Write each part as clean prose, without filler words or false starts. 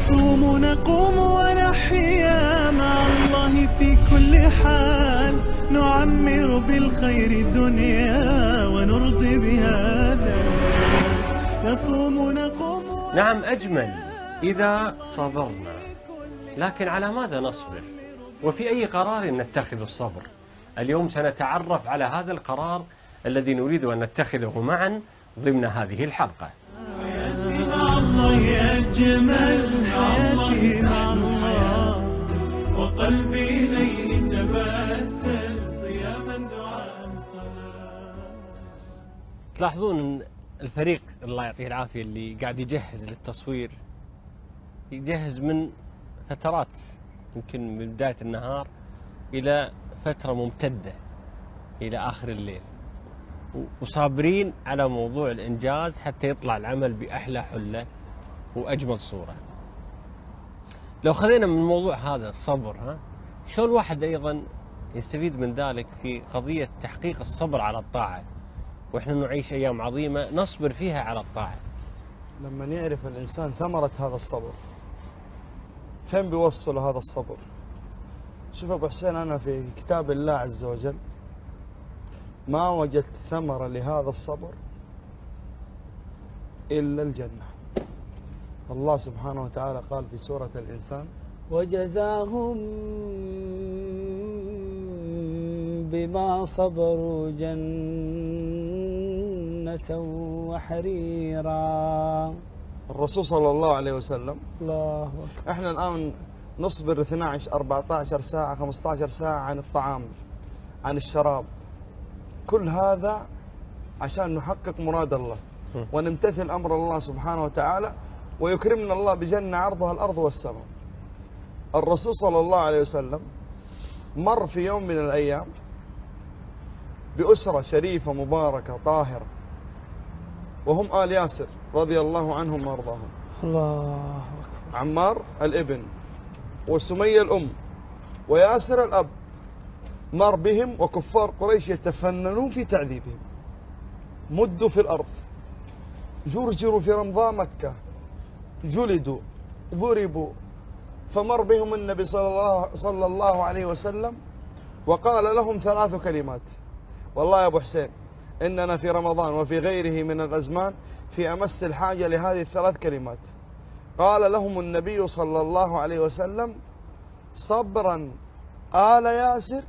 نصوم نقوم ونحيا مع الله في كل حال، نعمر بالخير الدنيا ونرضي بهذا. نصوم نقوم. نعم، أجمل إذا صبرنا، لكن على ماذا نصبر؟ وفي أي قرار نتخذ الصبر؟ اليوم سنتعرف على هذا القرار الذي نريد أن نتخذه معا ضمن هذه الحلقة. حياتي مع الله أجمل، حياتي مع الله وقلبي إليه تبتل صياما دعاء صلاة. تلاحظون أن الفريق الله يعطيه العافية اللي قاعد يجهز للتصوير يجهز من فترات، يمكن من بداية النهار إلى فترة ممتدة إلى آخر الليل، وصابرين على موضوع الإنجاز حتى يطلع العمل بأحلى حلة وأجمل صورة. لو خذينا من الموضوع هذا الصبر، شلون الواحد أيضا يستفيد من ذلك في قضية تحقيق الصبر على الطاعة، وإحنا نعيش أيام عظيمة نصبر فيها على الطاعة. لما يعرف الإنسان ثمرة هذا الصبر، فين بيوصل هذا الصبر؟ شوف أبو حسين، أنا في كتاب الله عز وجل ما وجدت ثمرة لهذا الصبر إلا الجنة. الله سبحانه وتعالى قال في سورة الإنسان: وجزاهم بما صبروا جنة وحريرا. الرسول صلى الله عليه وسلم، الله أكبر، احنا الآن نصبر 12 14 ساعة 15 ساعة عن الطعام، عن الشراب، كل هذا عشان نحقق مراد الله ونمتثل أمر الله سبحانه وتعالى ويكرمنا الله بجنة عرضها الأرض والسماء. الرسول صلى الله عليه وسلم مر في يوم من الأيام بأسرة شريفة مباركة طاهرة، وهم آل ياسر رضي الله عنهم وارضاهم. الله أكبر. عمار الابن، وسمية الأم، وياسر الأب. مر بهم وكفار قريش يتفننون في تعذيبهم، مدوا في الأرض، جرجروا في رمضاء مكة، جلدوا، ضربوا. فمر بهم النبي صلى الله عليه وسلم وقال لهم 3 كلمات. والله يا أبو حسين، إننا في رمضان وفي غيره من الأزمان في أمس الحاجة لهذه ال3 كلمات. قال لهم النبي صلى الله عليه وسلم: صبرا آل ياسر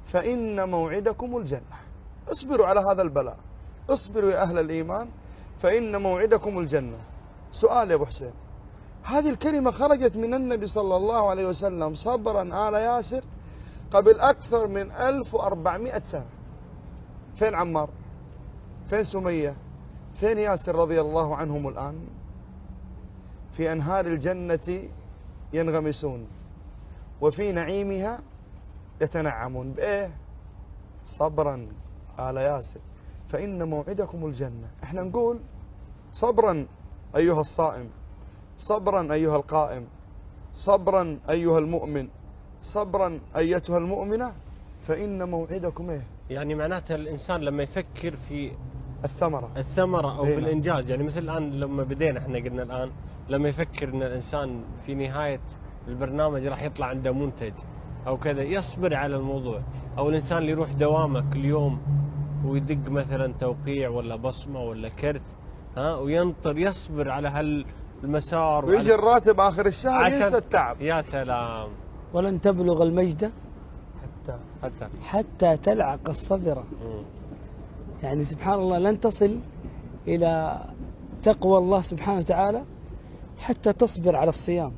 فإن موعدكم الجنة. اصبروا على هذا البلاء، اصبروا يا أهل الإيمان فإن موعدكم الجنة. سؤال يا أبو حسين، هذه الكلمة خرجت من النبي صلى الله عليه وسلم صبرا آل ياسر قبل أكثر من 1400 سنة. فين عمار؟ فين سمية؟ فين ياسر رضي الله عنهم الآن؟ في أنهار الجنة ينغمسون وفي نعيمها يتنعمون. بإيه؟ صبرا آل ياسر فإن موعدكم الجنة. احنا نقول صبرا أيها الصائم، صبرا أيها القائم، صبرا أيها المؤمن، صبرا أيتها المؤمنة، فإن موعدكم إيه؟ يعني معناته الإنسان لما يفكر في الثمرة أو في الإنجاز، يعني مثل الآن لما بدينا احنا قلنا الآن لما يفكر أن الإنسان في نهاية البرنامج راح يطلع عنده منتج أو كذا، يصبر على الموضوع. أو الإنسان اللي يروح دوامه كل يوم ويدق مثلا توقيع ولا بصمة ولا كرت، وينطر، يصبر على هالمسار ويجي الراتب آخر الشهر ينسى التعب. يا سلام. ولن تبلغ المجد حتى تلعق الصبرة. يعني سبحان الله، لن تصل إلى تقوى الله سبحانه وتعالى حتى تصبر على الصيام،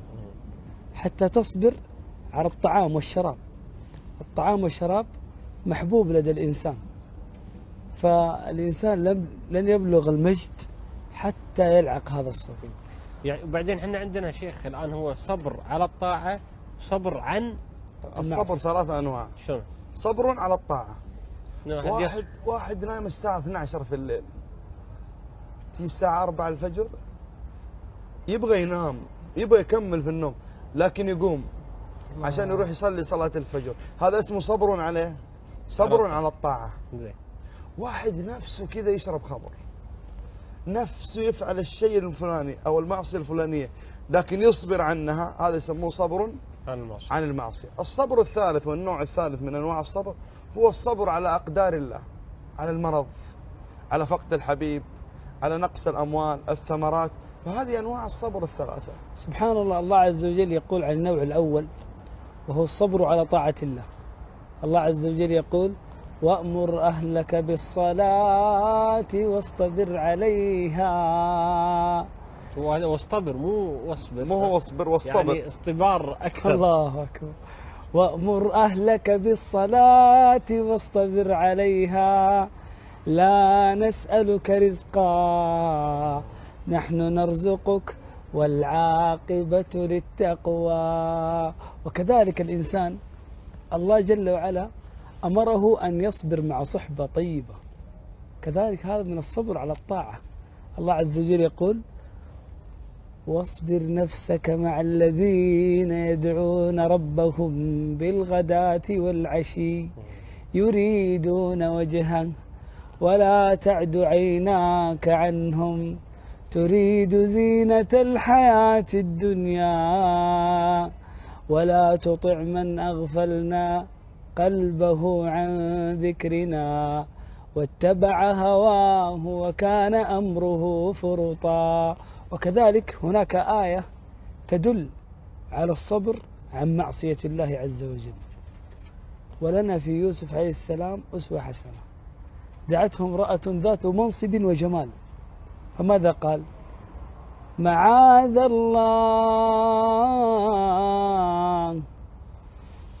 حتى تصبر على الطعام والشراب. الطعام والشراب محبوب لدى الإنسان، فالإنسان لن يبلغ المجد حتى يلعق هذا الصبر. يعني وبعدين احنا عندنا شيخ الآن هو صبر على الطاعة، صبر عن الصبر 3 أنواع. شلون؟ صبر على الطاعة. واحد واحد نايم الساعة 12 في الليل، تيجي الساعة 4 الفجر يبغى ينام، يبغى يكمل في النوم، لكن يقوم عشان يروح يصلي صلاة الفجر. هذا اسمه صبر عليه، صبر على الطاعة. واحد نفسه كذا يشرب خمر، نفسه يفعل الشيء الفلاني أو المعصية الفلانية، لكن يصبر عنها، هذا يسموه صبر المعصية. عن المعصية. الصبر الثالث والنوع الثالث من أنواع الصبر هو الصبر على أقدار الله، على المرض، على فقد الحبيب، على نقص الأموال، الثمرات، فهذه أنواع الصبر الثلاثة. سبحان الله، الله عز وجل يقول عن النوع الأول وهو الصبر على طاعة الله. الله عز وجل يقول: وأمر أهلك بالصلاة واصطبر عليها. واصطبر مو واصبر، مو هو اصبر واصطبر، يعني اصطبار أكثر. الله أكبر. وأمر أهلك بالصلاة واصطبر عليها لا نسألك رزقا نحن نرزقك والعاقبة للتقوى. وكذلك الإنسان الله جل وعلا أمره أن يصبر مع صحبة طيبة، كذلك هذا من الصبر على الطاعة. الله عز وجل يقول: واصبر نفسك مع الذين يدعون ربهم بالغداة والعشي يريدون وجهه ولا تعد عيناك عنهم تريد زينة الحياة الدنيا ولا تطع من أغفلنا قلبه عن ذكرنا واتبع هواه وكان أمره فرطا. وكذلك هناك آية تدل على الصبر عن معصية الله عز وجل. ولنا في يوسف عليه السلام أسوة حسنة، دعته امرأة ذات منصب وجمال، فماذا قال؟ معاذ الله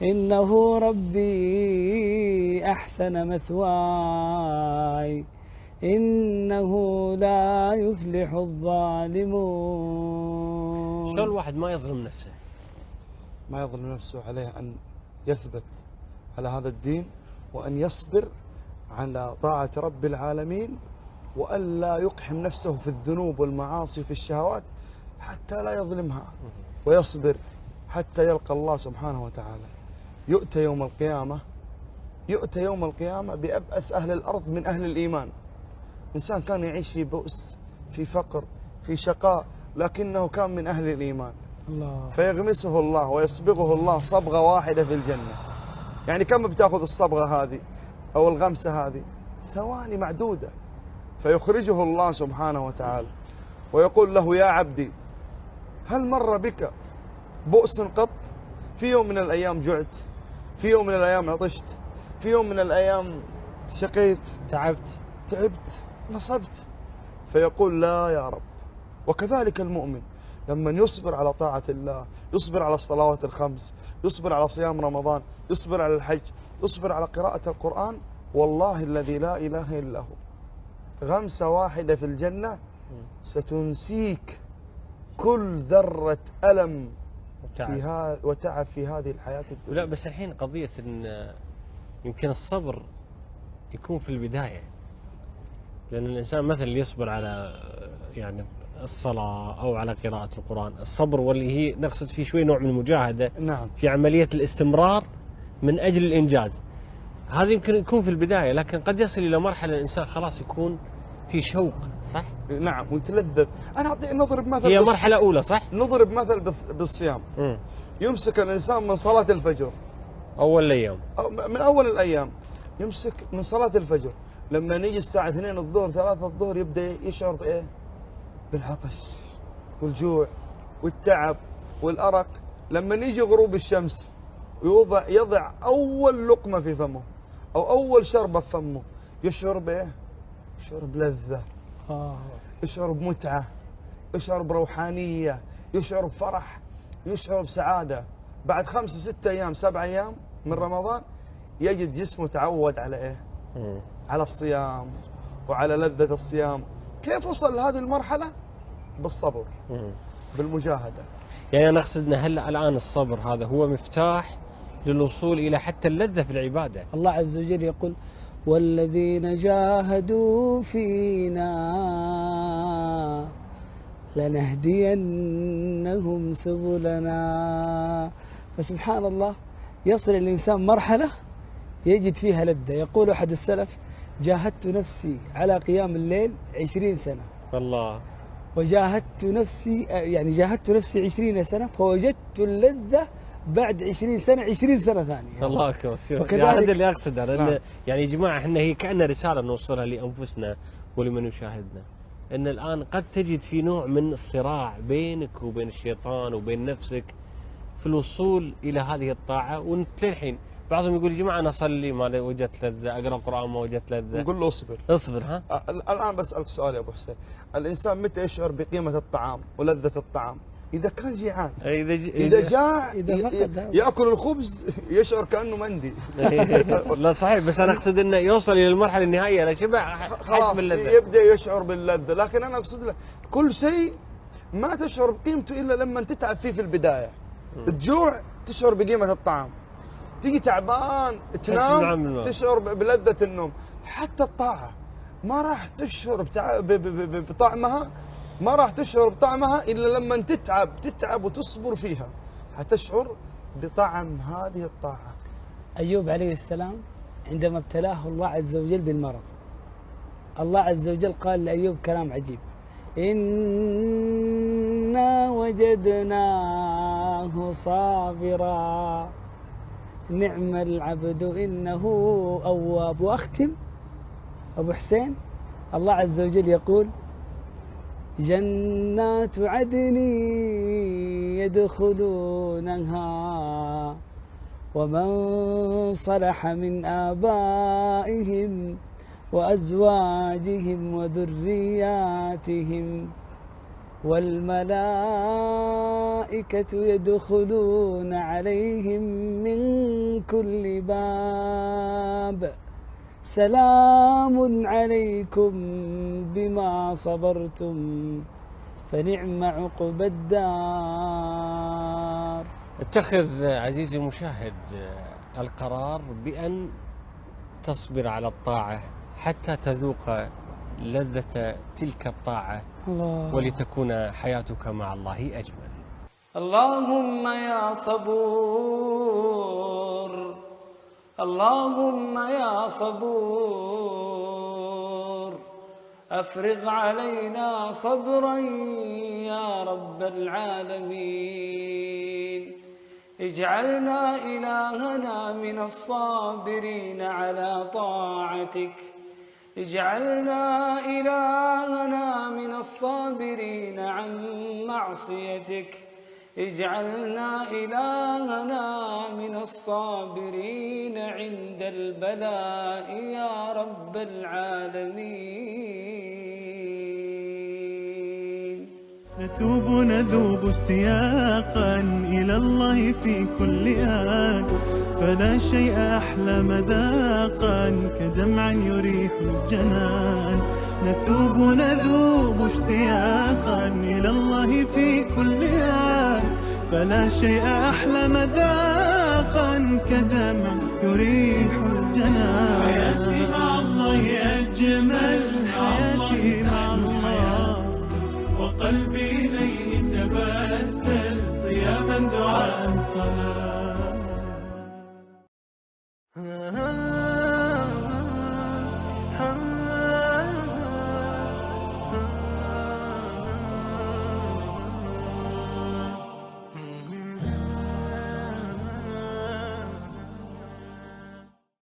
إنه ربي أحسن مثواي إنه لا يفلح الظالمون. شلون الواحد ما يظلم نفسه؟ ما يظلم نفسه، عليه أن يثبت على هذا الدين وأن يصبر على طاعة رب العالمين وألا يقحم نفسه في الذنوب والمعاصي في الشهوات حتى لا يظلمها، ويصبر حتى يلقى الله سبحانه وتعالى. يؤتى يوم القيامة بأبأس أهل الأرض من أهل الإيمان. إنسان كان يعيش في بؤس، في فقر، في شقاء، لكنه كان من أهل الإيمان، الله. فيغمسه الله ويصبغه الله صبغة واحدة في الجنة. يعني كم بتاخذ الصبغة هذه أو الغمسة هذه؟ ثواني معدودة. فيخرجه الله سبحانه وتعالى ويقول له: يا عبدي هل مر بك بؤس قط؟ في يوم من الأيام جعت، في يوم من الأيام عطشت، في يوم من الأيام شقيت، تعبت، نصبت؟ فيقول: لا يا رب. وكذلك المؤمن لما يصبر على طاعة الله، يصبر على الصلوات الخمس، يصبر على صيام رمضان، يصبر على الحج، يصبر على قراءة القرآن، والله الذي لا إله إلا هو غمسة واحدة في الجنة ستنسيك كل ذرة ألم وتعب في هذه الحياة الدنيا. لا بس الحين قضية إن يمكن الصبر يكون في البداية، لأن الإنسان مثلا يصبر على يعني الصلاة أو على قراءة القرآن، الصبر واللي هي نقصد فيه شوي نوع من المجاهدة. نعم. في عملية الاستمرار من أجل الإنجاز، هذا يمكن يكون في البداية، لكن قد يصل إلى مرحلة الإنسان خلاص يكون في شوق، صح؟ نعم، ويتلذذ. أنا نضرب مثل، هي مرحلة أولى، صح؟ نضرب مثل بالصيام. يمسك الإنسان من صلاة الفجر أول الأيام، من أول الأيام يمسك من صلاة الفجر، لما نيجي الساعة 2 الظهر 3 الظهر يبدأ يشعر بإيه؟ بالعطش والجوع والتعب والأرق. لما نيجي غروب الشمس يضع أول لقمة في فمه أو أول شربة في فمه، يشعر بإيه؟ يشعر بلذة، يشعر بمتعة، يشعر بروحانية، يشعر بفرح، يشعر بسعادة. بعد 5 6 أيام 7 أيام من رمضان يجد جسمه تعود على إيه؟ على الصيام وعلى لذة الصيام. كيف وصل لهذه المرحلة؟ بالصبر، بالمجاهدة. يعني أنا أقصد أن هلا الآن الصبر هذا هو مفتاح للوصول إلى حتى اللذة في العبادة. الله عز وجل يقول: والذين جاهدوا فينا لنهدينهم سبلنا. فسبحان الله يصل الإنسان مرحلة يجد فيها لذة. يقول أحد السلف: جاهدت نفسي على قيام الليل 20 سنة. الله. وجاهدت نفسي، يعني جاهدت نفسي 20 سنة فوجدت اللذة بعد 20 سنة 20 سنة ثانية. الله اكبر. وكذلك- يعني هذا اللي اقصد انا، نعم. يعني يا جماعه احنا هي كأنها رساله نوصلها لانفسنا ولمن يشاهدنا، ان الان قد تجد في نوع من الصراع بينك وبين الشيطان وبين نفسك في الوصول الى هذه الطاعه، وانت للحين بعضهم يقول يا جماعه انا اصلي ما وجدت لذه، اقرا قران ما وجدت لذه. نقول له اصبر. اصبر. ها الآن بسألك سؤال يا أبو حسين، الإنسان متى يشعر بقيمة الطعام ولذة الطعام؟ إذا كان جيعان. إذا جاع إذا فقد يأكل الخبز يشعر كأنه مندي. لا صحيح، بس انا اقصد انه يوصل الى المرحله النهائيه لا شبع خلاص حجم اللذه. يبدأ يشعر باللذة، لكن أنا أقصد له كل شيء ما تشعر بقيمته إلا لما تتعب فيه في البداية. تجوع تشعر بقيمة الطعام، تيجي تعبان تنام تشعر بلذة النوم. حتى الطاعة ما راح تشعر بطعمها، ما راح تشعر بطعمها إلا لما تتعب وتصبر فيها حتشعر بطعم هذه الطاعة. أيوب عليه السلام عندما ابتلاه الله عز وجل بالمرض، الله عز وجل قال لأيوب كلام عجيب: إنا وجدناه صابرا نعم العبد إنه أواب. وأختم أبو حسين، الله عز وجل يقول: جنات عدن يدخلونها ومن صلح من آبائهم وأزواجهم وذرياتهم والملائكة يدخلون عليهم من كل باب سلام عليكم بما صبرتم فنعم عقبى الدار. اتخذ عزيزي المشاهد القرار بأن تصبر على الطاعة حتى تذوق لذة تلك الطاعة، الله. ولتكون حياتك مع الله أجمل. اللهم يا صبور، اللهم يا صبور، أفرغ علينا صبرا يا رب العالمين. اجعلنا إلهنا من الصابرين على طاعتك، اجعلنا إلهنا من الصابرين عن معصيتك، اجعلنا إلهنا من الصابرين عند البلاء يا رب العالمين. نتوب نذوب اشتياقا إلى الله في كل آن، فلا شيء أحلى مذاقا كدمع يريح الجنان. نتوب نذوب اشتياقا إلى الله في كل آن، فلا شيء أحلى مذاقا كدمع يريح الجنان. حياتي مع الله أجمل، حياتي مع الله وقلبي إليه تبتل صياما دعاء صلاة.